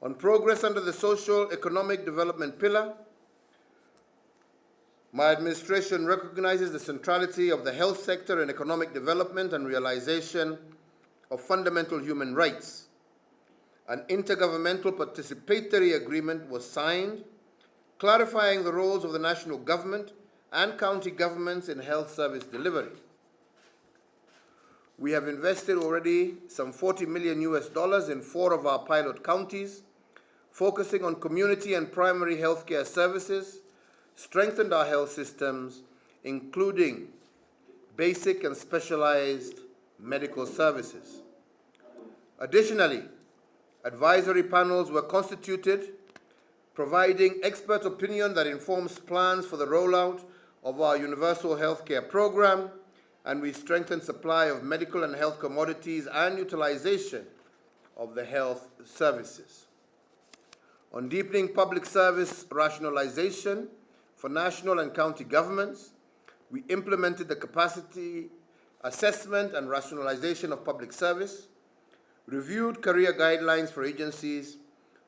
On progress under the social economic development pillar, my administration recognizes the centrality of the health sector in economic development and realization of fundamental human rights. An intergovernmental participatory agreement was signed, clarifying the roles of the national government and county governments in health service delivery. We have invested already some $40 million in 4 of our pilot counties, focusing on community and primary healthcare services, strengthened our health systems, including basic and specialized medical services. Additionally, advisory panels were constituted, providing expert opinion that informs plans for the rollout of our universal healthcare program, and we strengthened supply of medical and health commodities and utilization of the health services. On deepening public service rationalization for national and county governments, we implemented the capacity assessment and rationalization of public service, reviewed career guidelines for agencies,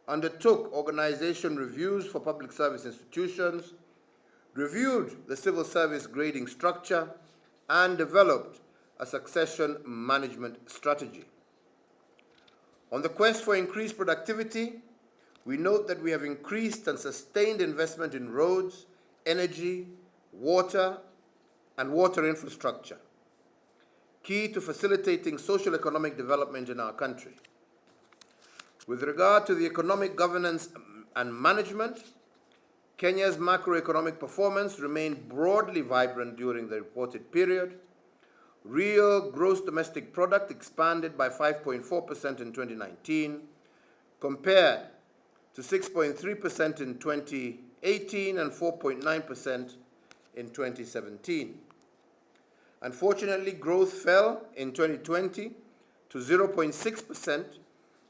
undertook organization reviews for public service institutions, reviewed the civil service grading structure, and developed a succession management strategy. On the quest for increased productivity, we note that we have increased and sustained investment in roads, energy, water, and water infrastructure, key to facilitating social economic development in our country. With regard to the economic governance and management, Kenya's macroeconomic performance remained broadly vibrant during the reported period. Real gross domestic product expanded by 5.4% in 2019, compared to 6.3% in 2018 and 4.9% in 2017. Unfortunately, growth fell in 2020 to 0.6%,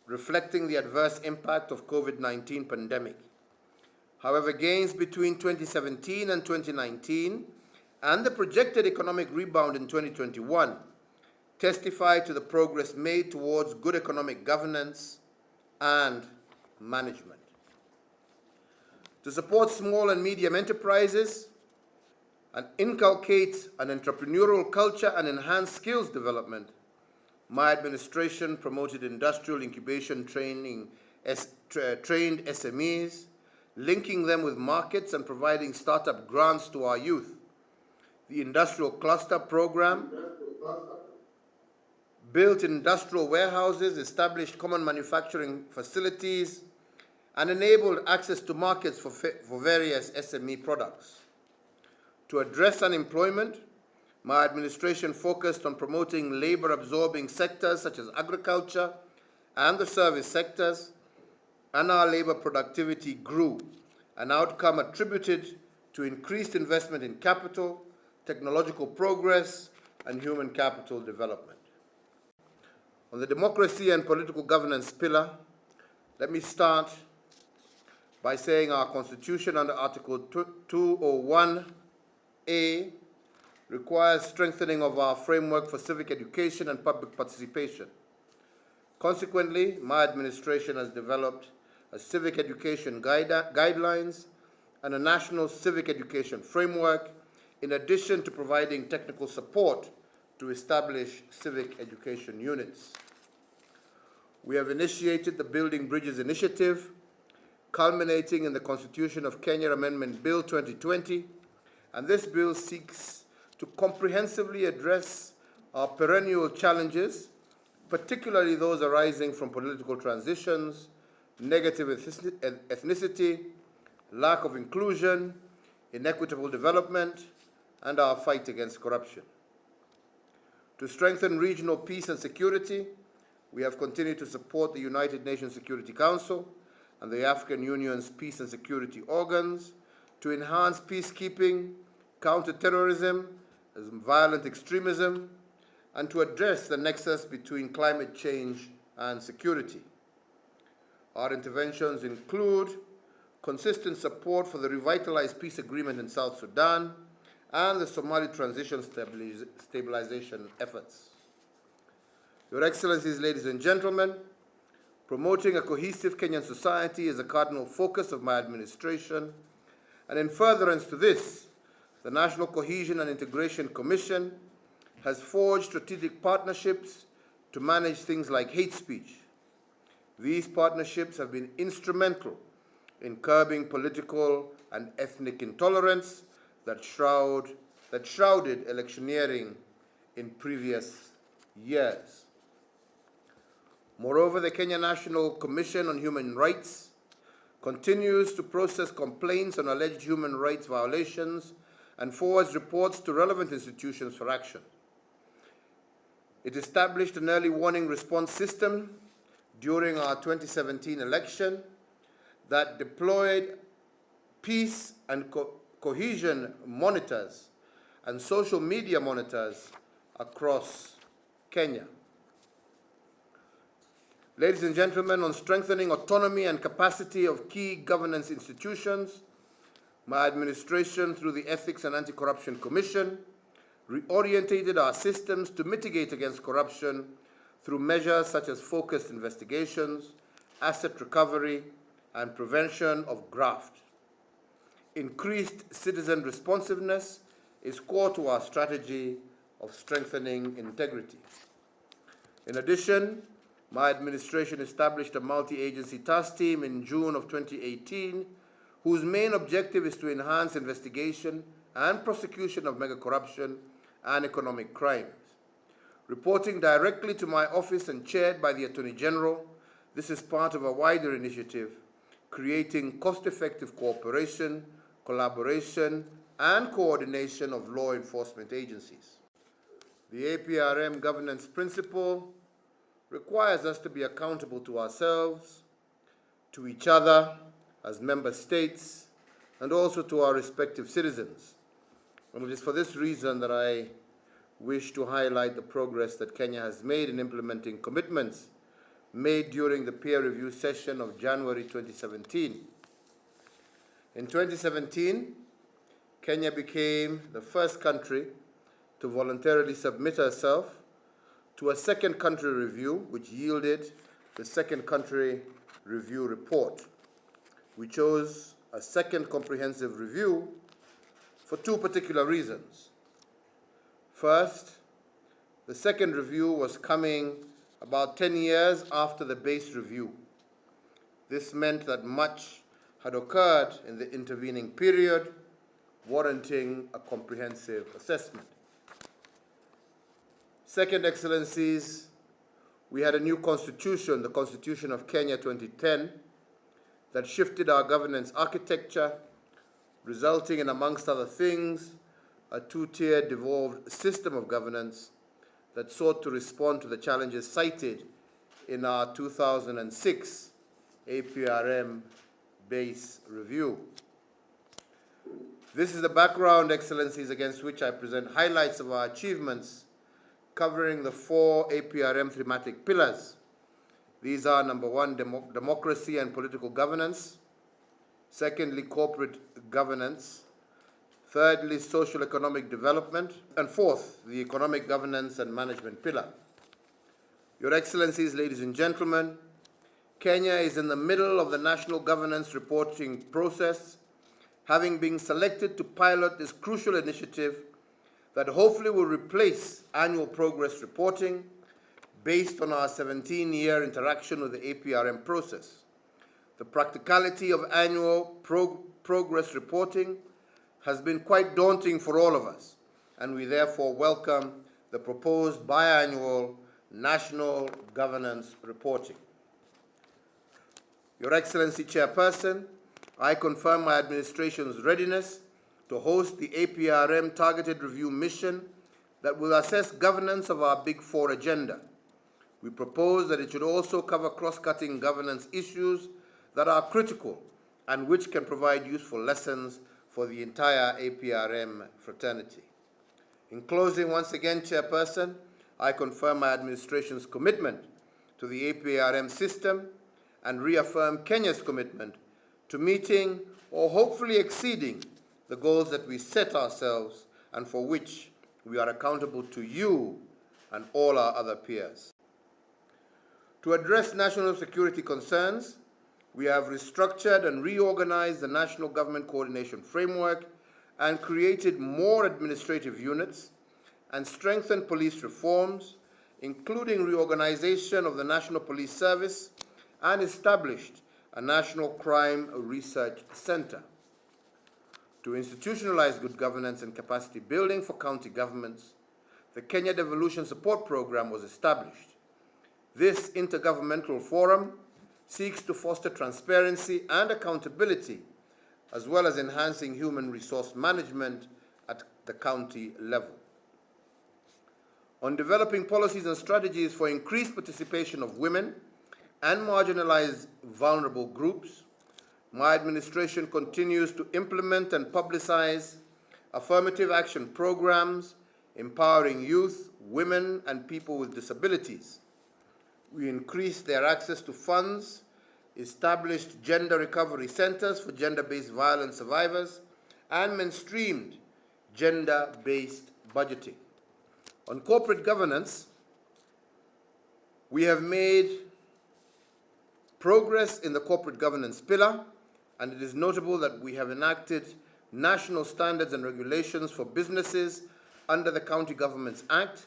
reflecting the adverse impact of COVID-19 pandemic. However, gains between 2017 and 2019 and the projected economic rebound in 2021 testify to the progress made towards good economic governance and management. To support small and medium enterprises and inculcate an entrepreneurial culture and enhance skills development, my administration promoted industrial incubation training trained SMEs, linking them with markets and providing startup grants to our youth. The Industrial Cluster Program built industrial warehouses, established common manufacturing facilities, and enabled access to markets for various SME products. To address unemployment, my administration focused on promoting labor-absorbing sectors such as agriculture and the service sectors, and our labor productivity grew, an outcome attributed to increased investment in capital, technological progress, and human capital development. On the democracy and political governance pillar, let me start by saying our Constitution under Article 201A requires strengthening of our framework for civic education and public participation. Consequently, my administration has developed a civic education guidelines and a national civic education framework, in addition to providing technical support to establish civic education units. We have initiated the Building Bridges Initiative, culminating in the Constitution of Kenya Amendment Bill 2020, and this bill seeks to comprehensively address our perennial challenges, particularly those arising from political transitions, negative ethnicity, lack of inclusion, inequitable development, and our fight against corruption. To strengthen regional peace and security, we have continued to support the United Nations Security Council and the African Union's peace and security organs to enhance peacekeeping, counter terrorism, violent extremism, and to address the nexus between climate change and security. Our interventions include consistent support for the revitalized peace agreement in South Sudan and the Somali transition stabilization efforts. Your Excellencies, ladies and gentlemen, Promoting a cohesive Kenyan society is a cardinal focus of my administration, and in furtherance to this, the National Cohesion and Integration Commission has forged strategic partnerships to manage things like hate speech. These partnerships have been instrumental in curbing political and ethnic intolerance that shrouded electioneering in previous years. Moreover, the Kenya National Commission on Human Rights continues to process complaints on alleged human rights violations and forwards reports to relevant institutions for action. It established an early warning response system during our 2017 election that deployed peace and cohesion monitors and social media monitors across Kenya. Ladies and gentlemen, on strengthening autonomy and capacity of key governance institutions, my administration, through the Ethics and Anti-Corruption Commission, reorientated our systems to mitigate against corruption through measures such as focused investigations, asset recovery, and prevention of graft. Increased citizen responsiveness is core to our strategy of strengthening integrity. In addition, my administration established a multi-agency task team in June of 2018, whose main objective is to enhance investigation and prosecution of mega-corruption and economic crimes. Reporting directly to my office and chaired by the Attorney General, this is part of a wider initiative creating cost-effective cooperation, collaboration, and coordination of law enforcement agencies. The APRM governance principle requires us to be accountable to ourselves, to each other as member states, and also to our respective citizens. And it is for this reason that I wish to highlight the progress that Kenya has made in implementing commitments made during the peer review session of January 2017. In 2017, Kenya became the first country to voluntarily submit herself to a second country review, which yielded the second country review report. We chose a second comprehensive review for two particular reasons. First, the second review was coming about 10 years after the base review. This meant that much had occurred in the intervening period, warranting a comprehensive assessment. Second, Excellencies, we had a new constitution, the Constitution of Kenya 2010, that shifted our governance architecture, resulting in, amongst other things, a two-tiered devolved system of governance that sought to respond to the challenges cited in our 2006 APRM base review. This is the background, Excellencies, against which I present highlights of our achievements covering the 4 APRM thematic pillars. These are, number 1, democracy and political governance; secondly, corporate governance; thirdly, social economic development; and fourth, the economic governance and management pillar. Your Excellencies, ladies and gentlemen, Kenya is in the middle of the national governance reporting process, having been selected to pilot this crucial initiative that hopefully will replace annual progress reporting based on our 17-year interaction with the APRM process. The practicality of annual progress reporting has been quite daunting for all of us, and we therefore welcome the proposed biannual national governance reporting. Your Excellency Chairperson, I confirm my administration's readiness to host the APRM targeted review mission that will assess governance of our Big Four agenda. We propose that it should also cover cross-cutting governance issues that are critical and which can provide useful lessons for the entire APRM fraternity. In closing, once again, Chairperson, I confirm my administration's commitment to the APRM system and reaffirm Kenya's commitment to meeting or hopefully exceeding the goals that we set ourselves and for which we are accountable to you and all our other peers. To address national security concerns, we have restructured and reorganized the National Government Coordination Framework and created more administrative units and strengthened police reforms, including reorganization of the National Police Service, and established a National Crime Research Center. To institutionalize good governance and capacity building for county governments, the Kenya Devolution Support Program was established. This intergovernmental forum seeks to foster transparency and accountability, as well as enhancing human resource management at the county level. On developing policies and strategies for increased participation of women and marginalized vulnerable groups, my administration continues to implement and publicize affirmative action programs empowering youth, women, and people with disabilities. We increased their access to funds, established gender recovery centers for gender-based violence survivors, and mainstreamed gender-based budgeting. On corporate governance, we have made progress in the corporate governance pillar, and it is notable that we have enacted national standards and regulations for businesses under the County Governments Act.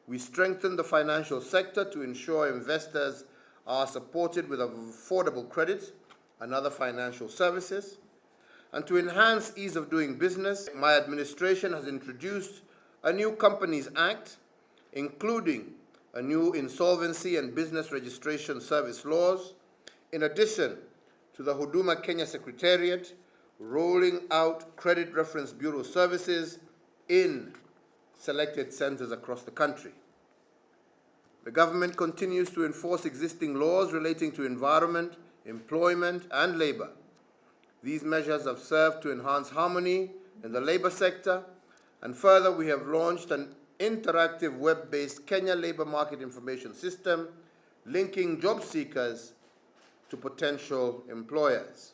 We strengthened the financial sector to ensure investors are supported with affordable credit and other financial services. And to enhance ease of doing business, my administration has introduced a new Companies Act, including a new insolvency and business registration service laws, in addition to the Huduma Kenya Secretariat rolling out Credit Reference Bureau services in selected centers across the country. The government continues to enforce existing laws relating to environment, employment, and labor. These measures have served to enhance harmony in the labor sector, and further, we have launched an interactive web-based Kenya Labor Market Information System linking job seekers to potential employers.